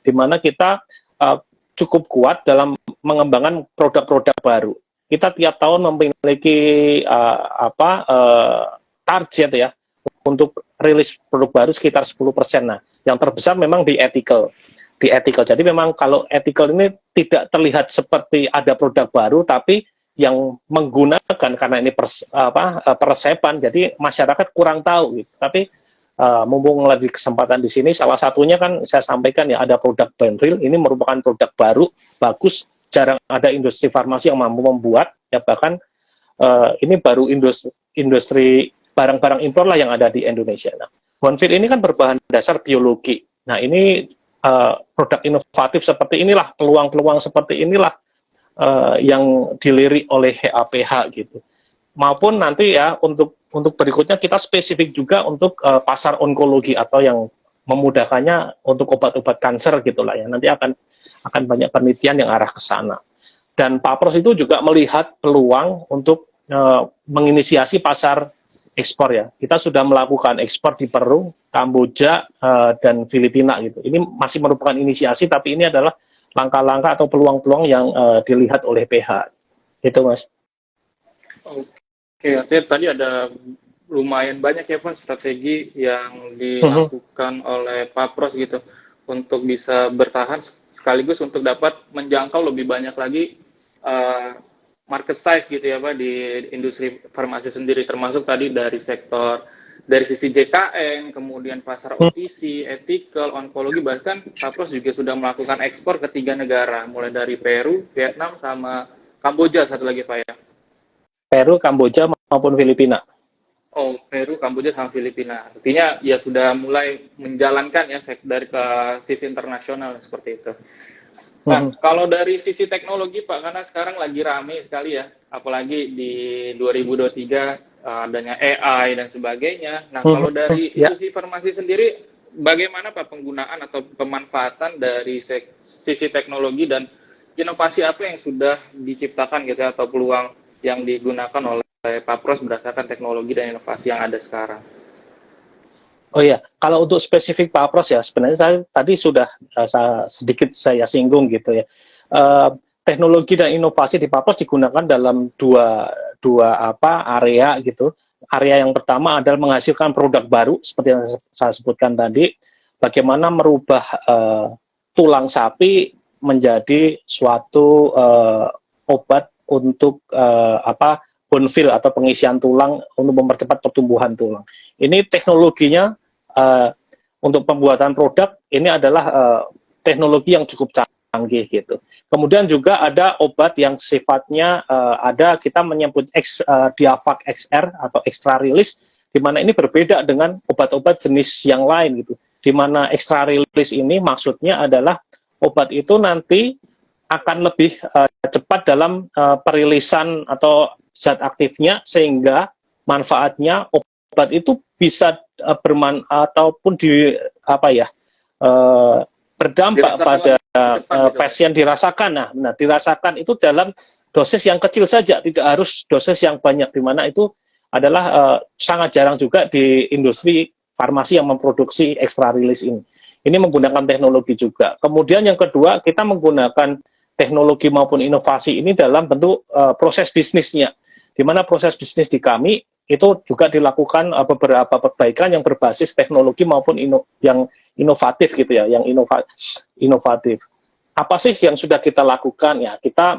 di mana kita cukup kuat dalam mengembangkan produk-produk baru. Kita tiap tahun memiliki target ya untuk rilis produk baru sekitar 10%. Nah, yang terbesar memang di ethical. Jadi memang kalau ethical ini tidak terlihat seperti ada produk baru, tapi yang menggunakan karena ini peresepan, jadi masyarakat kurang tahu gitu. Tapi mumpung lagi kesempatan di sini, salah satunya kan saya sampaikan ya, ada produk Benril. Ini merupakan produk baru, bagus, jarang ada industri farmasi yang mampu membuat, ya bahkan ini baru industri barang-barang impor lah yang ada di Indonesia. Nah, Bonfil ini kan berbahan dasar biologi. Nah, ini produk inovatif seperti inilah, peluang-peluang seperti inilah yang dilirik oleh HAPH gitu. Maupun nanti ya untuk berikutnya kita spesifik juga untuk pasar onkologi atau yang memudahkannya untuk obat-obat kanker gitulah ya. Nanti akan banyak penelitian yang arah ke sana. Dan Pak Pros itu juga melihat peluang untuk menginisiasi pasar ekspor ya. Kita sudah melakukan ekspor di Peru, Kamboja, dan Filipina gitu. Ini masih merupakan inisiasi, tapi ini adalah langkah-langkah atau peluang-peluang yang dilihat oleh PH. Itu Mas. Oke, artinya tadi ada lumayan banyak ya Pak strategi yang dilakukan oleh Pak Pros gitu untuk bisa bertahan sekaligus untuk dapat menjangkau lebih banyak lagi market size gitu ya Pak di industri farmasi sendiri, termasuk tadi dari sisi JKN, kemudian pasar OTC, ethical, onkologi, bahkan Pak Pros juga sudah melakukan ekspor ke 3 negara, mulai dari Peru, Vietnam, sama Kamboja satu lagi Pak ya. Peru, Kamboja maupun Filipina. Oh, Peru, Kamboja, sama Filipina. Artinya ya sudah mulai menjalankan ya dari ke sisi internasional seperti itu. Nah, kalau dari sisi teknologi Pak, karena sekarang lagi rame sekali ya, apalagi di 2023 adanya AI dan sebagainya. Nah, kalau dari industri farmasi sendiri, bagaimana Pak penggunaan atau pemanfaatan dari sisi teknologi dan inovasi apa yang sudah diciptakan gitu ya, atau peluang yang digunakan oleh Pak Pros berdasarkan teknologi dan inovasi yang ada sekarang? Oh ya, kalau untuk spesifik Pak Pros ya, sebenarnya saya tadi sudah sedikit saya singgung gitu ya. Teknologi dan inovasi di Pak Pros digunakan dalam dua area gitu. Area yang pertama adalah menghasilkan produk baru seperti yang saya sebutkan tadi, bagaimana merubah tulang sapi menjadi suatu obat untuk Bonfil atau pengisian tulang untuk mempercepat pertumbuhan tulang. Ini teknologinya untuk pembuatan produk ini adalah teknologi yang cukup canggih gitu. Kemudian juga ada obat yang sifatnya ada kita menyebut Diavac XR atau extra release, di mana ini berbeda dengan obat-obat jenis yang lain gitu. Di mana extra release ini maksudnya adalah obat itu nanti akan lebih cepat dalam perilisan atau zat aktifnya, sehingga manfaatnya obat itu bisa ataupun berdampak pada pasien dirasakan. Nah, dirasakan itu dalam dosis yang kecil saja, tidak harus dosis yang banyak, di mana itu adalah sangat jarang juga di industri farmasi yang memproduksi extra release ini. Ini menggunakan teknologi juga. Kemudian yang kedua, kita menggunakan teknologi maupun inovasi ini dalam bentuk proses bisnisnya, di mana proses bisnis di kami itu juga dilakukan beberapa perbaikan yang berbasis teknologi maupun yang inovatif gitu ya, yang inovatif. Apa sih yang sudah kita lakukan ya? Kita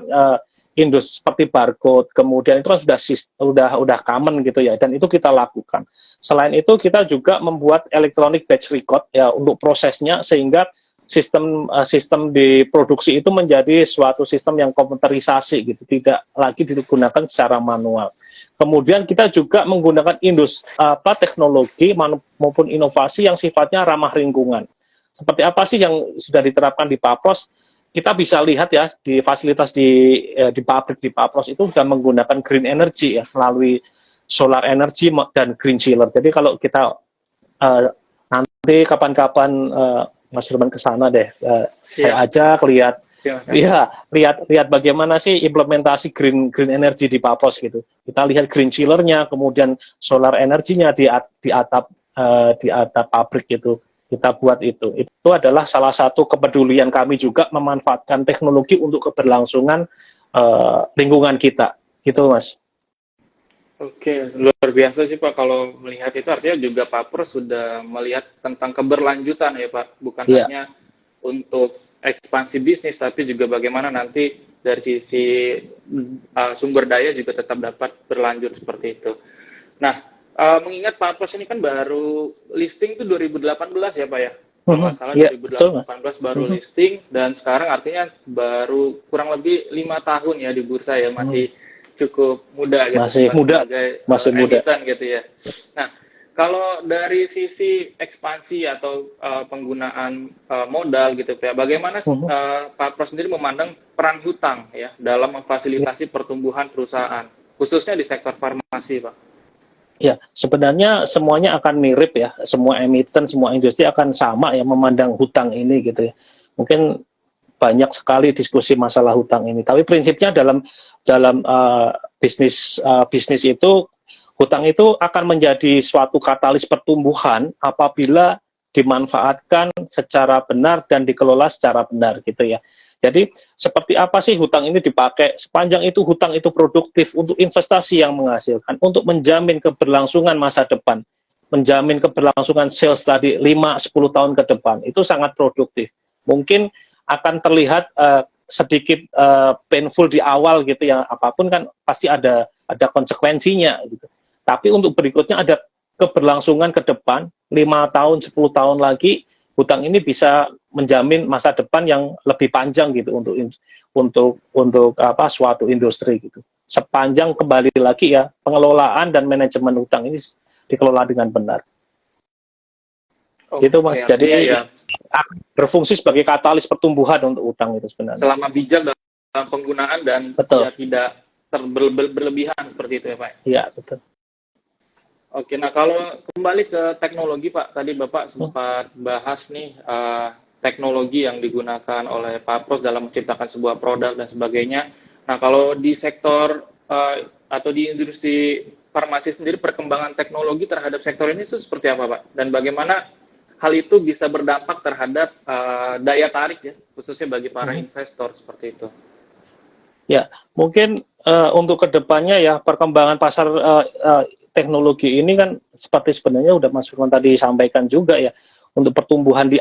industri seperti barcode, kemudian itu kan sudah common gitu ya, dan itu kita lakukan. Selain itu kita juga membuat electronic batch record ya untuk prosesnya, sehingga sistem di produksi itu menjadi suatu sistem yang komputerisasi gitu, tidak lagi digunakan secara manual. Kemudian kita juga menggunakan teknologi maupun inovasi yang sifatnya ramah lingkungan. Seperti apa sih yang sudah diterapkan di Pak Pros? Kita bisa lihat ya di fasilitas di pabrik di Pak Pros itu sudah menggunakan green energy ya, melalui solar energy dan green chiller. Jadi kalau kita nanti kapan-kapan Mas Firman ke sana deh, saya ajak lihat bagaimana sih implementasi green energy di Pak Pros gitu. Kita lihat green chillernya, kemudian solar energinya di atap pabrik gitu. kita buat itu. Itu adalah salah satu kepedulian kami juga memanfaatkan teknologi untuk keberlangsungan lingkungan kita, gitu Mas. Oke, luar biasa sih Pak kalau melihat itu artinya juga Pak Pros sudah melihat tentang keberlanjutan ya Pak, bukan Iya, hanya untuk ekspansi bisnis tapi juga bagaimana nanti dari sisi sumber daya juga tetap dapat berlanjut seperti itu. Nah, mengingat Pak Pros ini kan baru listing itu 2018 ya Pak ya, kalau nggak salah iya, betul Mas. 2018 baru listing dan sekarang artinya baru kurang lebih 5 tahun ya di bursa ya, masih cukup muda gitu Masih muda, sebagai masih muda. emiten gitu ya. Nah, kalau dari sisi ekspansi atau penggunaan modal gitu Pak, bagaimana Pak Pros sendiri memandang peran hutang ya dalam memfasilitasi pertumbuhan perusahaan, khususnya di sektor farmasi Pak? Ya, sebenarnya semuanya akan mirip ya, semua emiten, semua industri akan sama ya memandang hutang ini gitu ya. Mungkin banyak sekali diskusi masalah hutang ini, tapi prinsipnya dalam bisnis itu hutang itu akan menjadi suatu katalis pertumbuhan apabila dimanfaatkan secara benar dan dikelola secara benar gitu ya. Jadi seperti apa sih hutang ini dipakai? Sepanjang itu hutang itu produktif untuk investasi yang menghasilkan, untuk menjamin keberlangsungan masa depan, menjamin keberlangsungan sales tadi 5-10 tahun ke depan, itu sangat produktif. Mungkin akan terlihat sedikit painful di awal gitu ya, apapun kan pasti ada konsekuensinya gitu. Tapi untuk berikutnya ada keberlangsungan ke depan, 5 tahun, 10 tahun lagi, hutang ini bisa menjamin masa depan yang lebih panjang gitu untuk suatu industri gitu. Sepanjang kembali lagi ya pengelolaan dan manajemen hutang ini dikelola dengan benar. Gitu Mas. Jadi ya, berfungsi sebagai katalis pertumbuhan untuk utang itu sebenarnya. Selama bijak dalam penggunaan dan betul. Ya, tidak berlebihan seperti itu ya Pak? Iya, betul. Oke, nah kalau kembali ke teknologi Pak, tadi Bapak sempat bahas nih teknologi yang digunakan oleh Pak Pros dalam menciptakan sebuah produk dan sebagainya. Nah kalau di sektor atau di industri farmasi sendiri perkembangan teknologi terhadap sektor ini itu seperti apa Pak? Dan bagaimana hal itu bisa berdampak terhadap daya tarik ya, khususnya bagi para investor seperti itu? Ya, mungkin untuk kedepannya ya perkembangan pasar teknologi ini kan seperti sebenarnya udah Mas Firman tadi sampaikan juga ya, untuk pertumbuhan di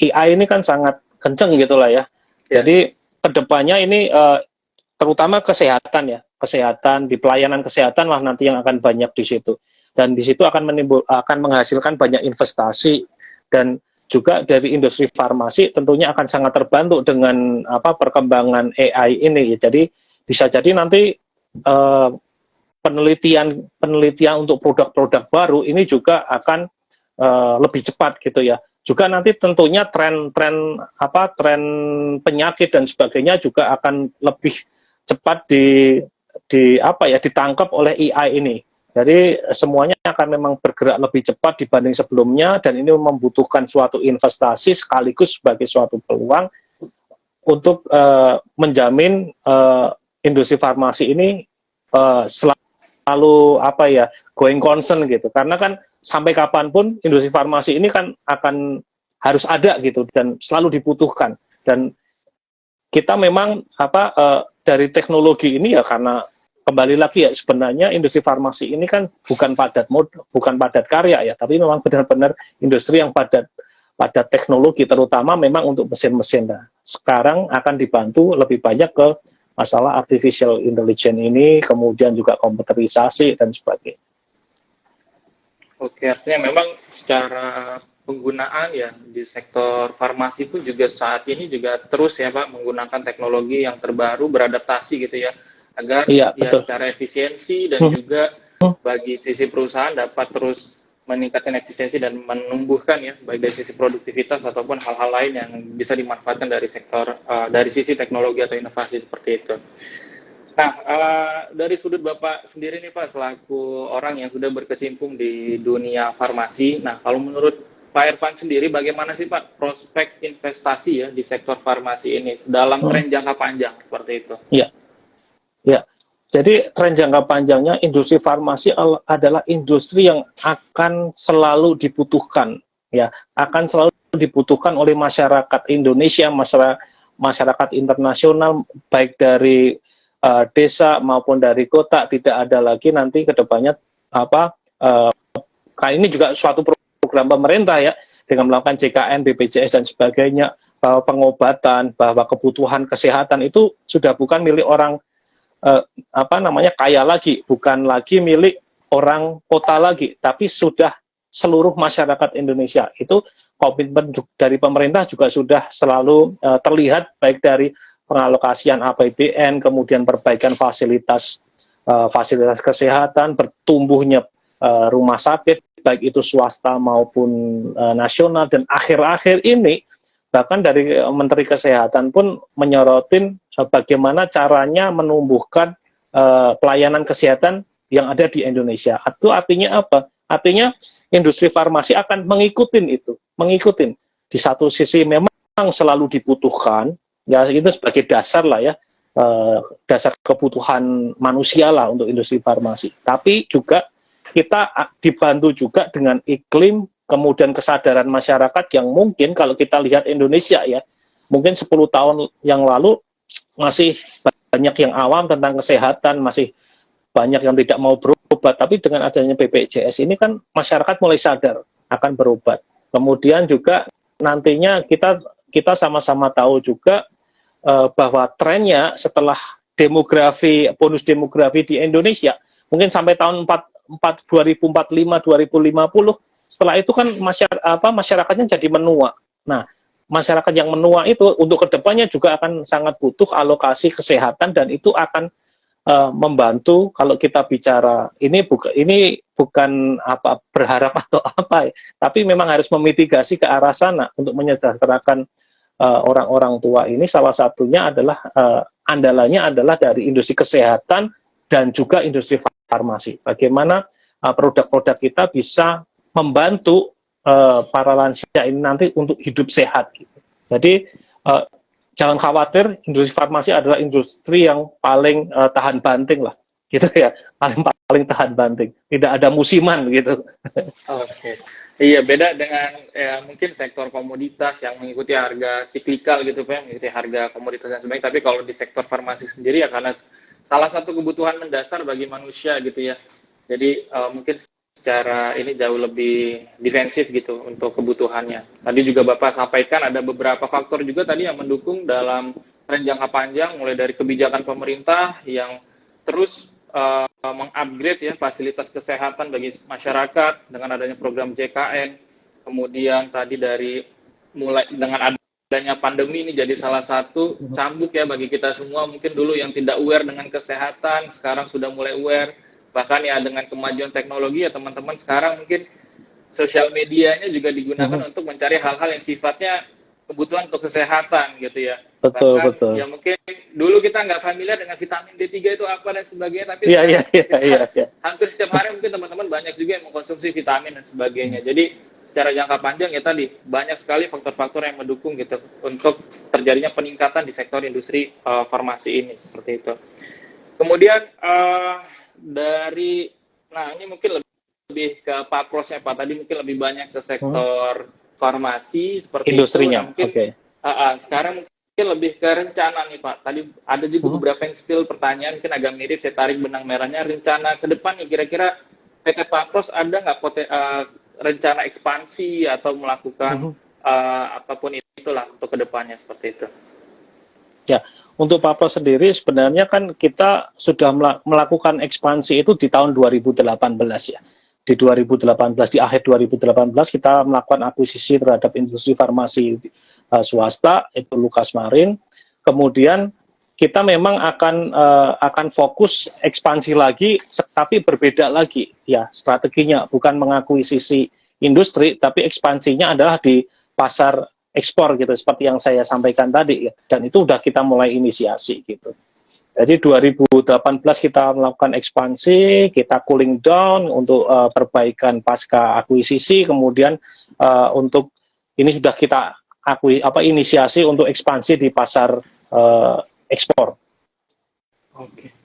AI ini kan sangat kenceng gitu lah ya. Jadi kedepannya ini terutama kesehatan ya, kesehatan di pelayanan kesehatan lah nanti yang akan banyak di situ. Dan di situ akan menghasilkan banyak investasi, dan juga dari industri farmasi tentunya akan sangat terbantu dengan perkembangan AI ini. Jadi bisa jadi nanti penelitian untuk produk-produk baru ini juga akan lebih cepat gitu ya. Juga nanti tentunya tren penyakit dan sebagainya juga akan lebih cepat ditangkap oleh AI ini. Jadi semuanya akan memang bergerak lebih cepat dibanding sebelumnya, dan ini membutuhkan suatu investasi sekaligus sebagai suatu peluang untuk menjamin industri farmasi ini selalu going concern gitu. Karena kan sampai kapanpun industri farmasi ini kan akan harus ada gitu dan selalu dibutuhkan. Dan kita memang dari teknologi ini ya, karena kembali lagi ya sebenarnya industri farmasi ini kan bukan padat karya ya, tapi memang benar-benar industri yang padat teknologi, terutama memang untuk mesin-mesin. Nah, sekarang akan dibantu lebih banyak ke masalah artificial intelligence ini, kemudian juga komputerisasi dan sebagainya. Oke, artinya memang secara penggunaan ya di sektor farmasi pun juga saat ini juga terus ya Pak menggunakan teknologi yang terbaru, beradaptasi gitu ya, agar secara efisiensi dan juga bagi sisi perusahaan dapat terus meningkatkan efisiensi dan menumbuhkan ya, baik dari sisi produktivitas ataupun hal-hal lain yang bisa dimanfaatkan dari sektor dari sisi teknologi atau inovasi seperti itu. Nah, dari sudut Bapak sendiri nih Pak, selaku orang yang sudah berkecimpung di dunia farmasi, nah kalau menurut Pak Irfan sendiri, bagaimana sih Pak prospek investasi ya di sektor farmasi ini dalam tren jangka panjang seperti itu? Ya. Jadi tren jangka panjangnya industri farmasi adalah industri yang akan selalu dibutuhkan ya akan selalu dibutuhkan oleh masyarakat Indonesia, masyarakat internasional, baik dari desa maupun dari kota. Tidak ada lagi nanti kedepannya apa ini juga suatu program pemerintah ya, dengan melakukan JKN, BPJS dan sebagainya, bahwa pengobatan, bahwa kebutuhan kesehatan itu sudah bukan milik orang kaya lagi, bukan lagi milik orang kota lagi, tapi sudah seluruh masyarakat Indonesia. Itu komitmen dari pemerintah juga sudah selalu terlihat, baik dari pengalokasian APBN, kemudian perbaikan fasilitas kesehatan, bertumbuhnya rumah sakit, baik itu swasta maupun nasional, dan akhir-akhir ini bahkan dari Menteri Kesehatan pun menyorotin bagaimana caranya menumbuhkan pelayanan kesehatan yang ada di Indonesia. Itu artinya apa? Artinya industri farmasi akan mengikutin itu, mengikutin. Di satu sisi memang selalu dibutuhkan, ya itu sebagai dasar lah ya, dasar kebutuhan manusia lah untuk industri farmasi. Tapi juga kita dibantu juga dengan iklim, kemudian kesadaran masyarakat yang mungkin kalau kita lihat Indonesia ya, mungkin 10 tahun yang lalu masih banyak yang awam tentang kesehatan, masih banyak yang tidak mau berobat, tapi dengan adanya BPJS ini kan masyarakat mulai sadar akan berobat. Kemudian juga nantinya kita sama-sama tahu juga bahwa trennya setelah bonus demografi di Indonesia, mungkin sampai tahun 2045, 2050, setelah itu kan masyarakatnya jadi menua. Nah, masyarakat yang menua itu untuk kedepannya juga akan sangat butuh alokasi kesehatan, dan itu akan membantu. Kalau kita bicara ini bukan berharap atau apa ya, tapi memang harus memitigasi ke arah sana untuk menyejahterakan orang-orang tua ini. Salah satunya adalah andalannya adalah dari industri kesehatan dan juga industri farmasi. Bagaimana produk-produk kita bisa membantu para lansia ini nanti untuk hidup sehat gitu. Jadi jangan khawatir, industri farmasi adalah industri yang paling tahan banting lah, gitu ya, paling tahan banting. Tidak ada musiman gitu. Oke. Iya, beda dengan mungkin sektor komoditas yang mengikuti harga siklikal gitu Pak, mengikuti harga komoditas dan sebagainya. Tapi kalau di sektor farmasi sendiri ya karena salah satu kebutuhan mendasar bagi manusia gitu ya. Jadi mungkin secara ini jauh lebih defensif gitu untuk kebutuhannya. Tadi juga Bapak sampaikan ada beberapa faktor juga tadi yang mendukung dalam tren jangka panjang, mulai dari kebijakan pemerintah yang terus mengupgrade ya fasilitas kesehatan bagi masyarakat dengan adanya program JKN. Kemudian tadi dari mulai dengan adanya pandemi ini jadi salah satu cambuk ya bagi kita semua. Mungkin dulu yang tidak aware dengan kesehatan, sekarang sudah mulai aware. Bahkan ya dengan kemajuan teknologi ya teman-teman sekarang mungkin sosial medianya juga digunakan untuk mencari hal-hal yang sifatnya kebutuhan untuk kesehatan gitu ya. Betul, bahkan, betul. Ya mungkin dulu kita nggak familiar dengan vitamin D3 itu apa dan sebagainya, tapi hampir setiap hari mungkin teman-teman banyak juga yang mengkonsumsi vitamin dan sebagainya. Jadi secara jangka panjang ya tadi banyak sekali faktor-faktor yang mendukung gitu untuk terjadinya peningkatan di sektor industri farmasi ini seperti itu. Kemudian ini mungkin lebih ke Pak Prosnya Pak, tadi mungkin lebih banyak ke sektor farmasi seperti industrinya. Itu. Mungkin sekarang mungkin lebih ke rencana nih Pak. Tadi ada juga beberapa yang spill pertanyaan, mungkin agak mirip, saya tarik benang merahnya. Rencana ke depan nih kira-kira PT Pak Pros ada nggak rencana ekspansi atau melakukan apapun itulah untuk ke depannya seperti itu? Ya, untuk Pak Pros sendiri sebenarnya kan kita sudah melakukan ekspansi itu di tahun 2018 ya. Di 2018, di akhir 2018 kita melakukan akuisisi terhadap industri farmasi swasta, itu Lukas Marin. Kemudian kita memang akan fokus ekspansi lagi, tapi berbeda lagi ya strateginya, bukan mengakuisisi industri, tapi ekspansinya adalah di pasar ekspor gitu, seperti yang saya sampaikan tadi ya. Dan itu udah kita mulai inisiasi gitu. Jadi 2018 kita melakukan ekspansi, kita cooling down untuk perbaikan pasca akuisisi, kemudian untuk ini sudah kita inisiasi untuk ekspansi di pasar ekspor. Oke.